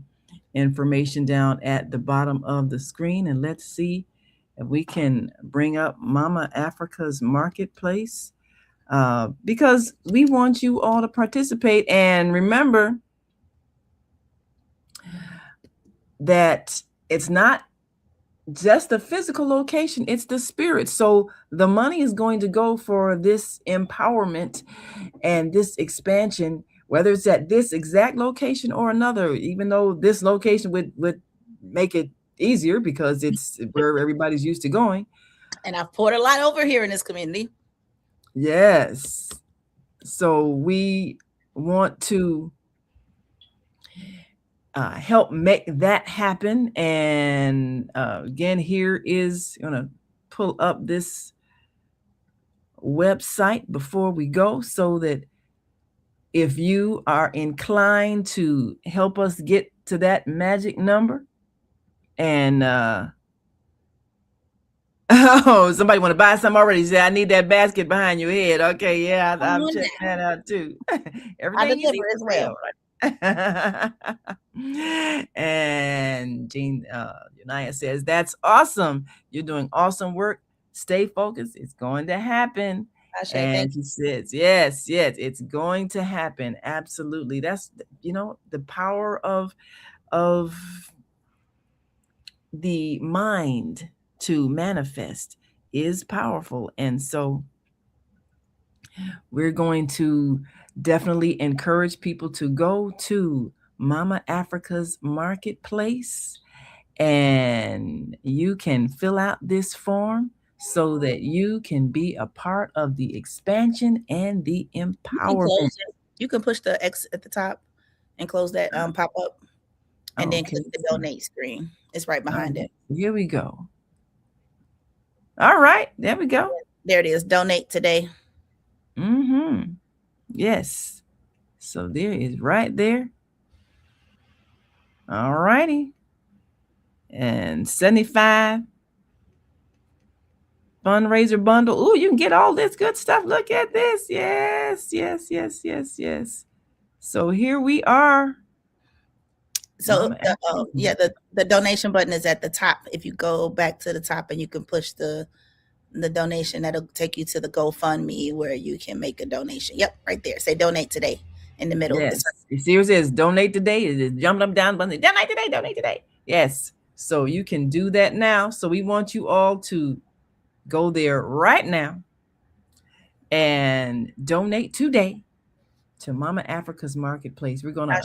S1: information down at the bottom of the screen. And let's see if we can bring up Mama Africa's Marketplace, because we want you all to participate. And remember that it's not just the physical location, it's the spirit. So the money is going to go for this empowerment and this expansion, whether it's at this exact location or another, even though this location would make it easier because it's where everybody's used to going.
S3: And I've poured a lot over here in this community.
S1: Yes. So we want to help make that happen. And again, here is going to pull up this website before we go, so that if you are inclined to help us get to that magic number, and oh, somebody want to buy something already. Say, I need that basket behind your head. Okay, yeah, I'm checking that out too. Everything you need
S3: as
S1: for sale,
S3: well.
S1: right? And Jean Unaya says, that's awesome. You're doing awesome work. Stay focused. It's going to happen. And she says, yes, it's going to happen. Absolutely. That's, the power of the mind to manifest is powerful. And so we're going to definitely encourage people to go to Mama Africa's Marketplace, and you can fill out this form so that you can be a part of the expansion and the empowerment.
S3: You can push the X at the top and close that pop up, and then click the donate screen. It's right behind it.
S1: Here we go. All right, there we go.
S3: There it is. Donate today.
S1: Mm-hmm. Yes. So there is right there. All righty. And 75 fundraiser bundle. Ooh, you can get all this good stuff. Look at this. Yes. So here we are.
S3: So the donation button is at the top. If you go back to the top and you can push the donation, that'll take you to the GoFundMe where you can make a donation. Yep, right there. Say donate today in the middle.
S1: Yes. You see what it says? Donate today. It's jumping up down button. Donate today. Yes. So you can do that now. So we want you all to go there right now and donate today to Mama Africa's Marketplace. We're gonna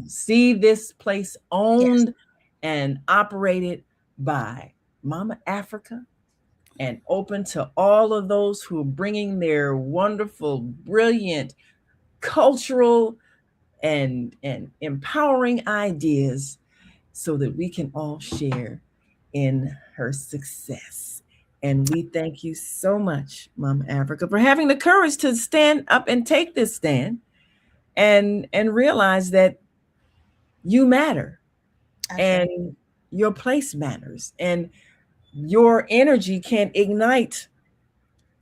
S1: see this place owned and operated by Mama Africa, and open to all of those who are bringing their wonderful, brilliant, cultural, and empowering ideas, so that we can all share in her success. And we thank you so much, Mama Africa, for having the courage to stand up and take this stand and realize that you matter. And your place matters, and your energy can ignite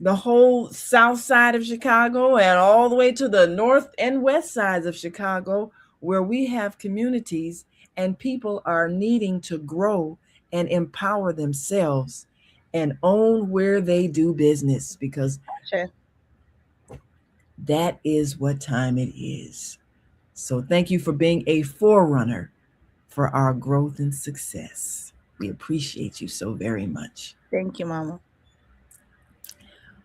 S1: the whole south side of Chicago and all the way to the north and west sides of Chicago, where we have communities and people are needing to grow and empower themselves and own where they do business, because that is what time it is. So thank you for being a forerunner for our growth and success. We appreciate you so very much.
S3: Thank you, Mama.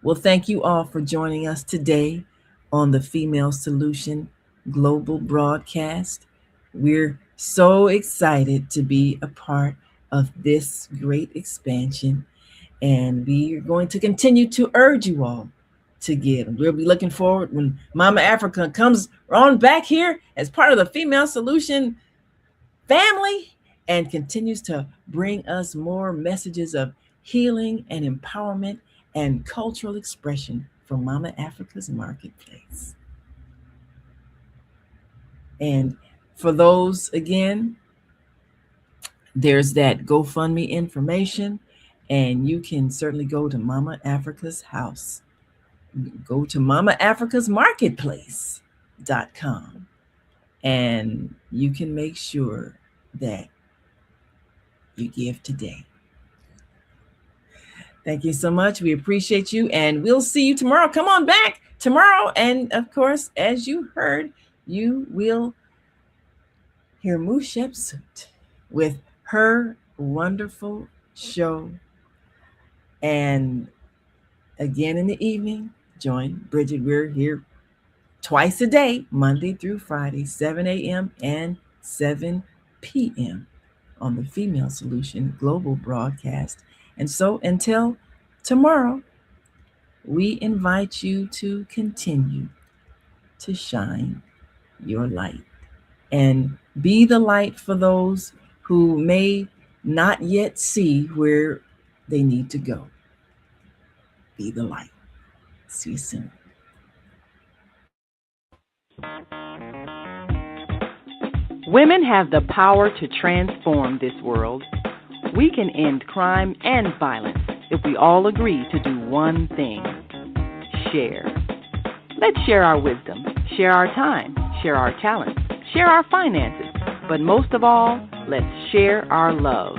S1: Well, thank you all for joining us today on the Female Solution Global Broadcast. We're so excited to be a part of this great expansion, and we are going to continue to urge you all to give. We'll be looking forward when Mama Africa comes on back here as part of the Female Solution family and continues to bring us more messages of healing and empowerment and cultural expression from Mama Africa's Marketplace. And for those, again, there's that GoFundMe information, and you can certainly go to Mama Africa's house. Go to mamaafricasmarketplace.com, and you can make sure that you give today. Thank you so much. We appreciate you, and we'll see you tomorrow. Come on back tomorrow. And of course, as you heard, you will hear Mushepsut with her wonderful show. And again in the evening, join Bridget. We're here twice a day, Monday through Friday, 7 a.m. and 7 p.m. on the Female Solution Global Broadcast. And so until tomorrow, we invite you to continue to shine your light. and be the light for those who may not yet see where they need to go. Be the light. See you soon.
S2: Women have the power to transform this world. We can end crime and violence if we all agree to do one thing: share. Let's share our wisdom, share our time, share our talents, share our finances, but most of all, let's share our love.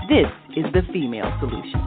S2: This is the Female Solution.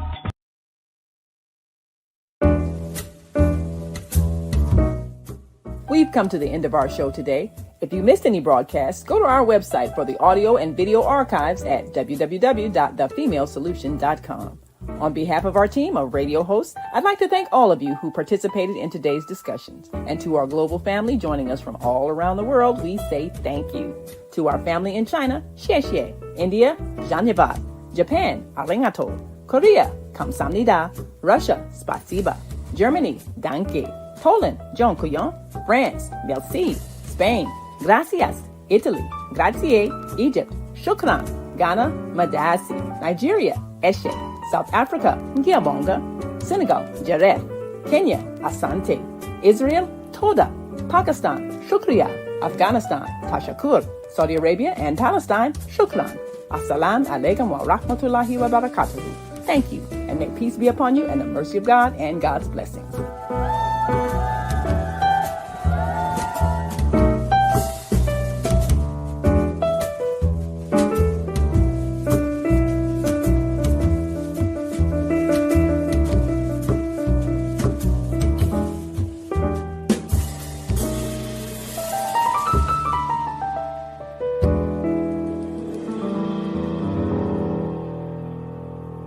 S18: We've come to the end of our show today. If you missed any broadcasts, go to our website for the audio and video archives at www.thefemalesolution.com. On behalf of our team of radio hosts, I'd like to thank all of you who participated in today's discussions. And to our global family joining us from all around the world, we say thank you. To our family in China, xie xie. India, zhanyavad. Japan, arigato. Korea, kamsamnida. Russia, spasiba. Germany, danke. Poland, dziękuję. France, merci. Spain, gracias. Italy, grazie. Egypt, shukran. Ghana, madasi. Nigeria, eshe. South Africa, ngiyabonga. Senegal, jareh. Kenya, asante. Israel, toda. Pakistan, shukriya. Afghanistan, tashakur. Saudi Arabia and Palestine, shukran. Assalamu alaikum wa rahmatullahi wa barakatuhu. Thank you, and may peace be upon you and the mercy of God and God's blessings.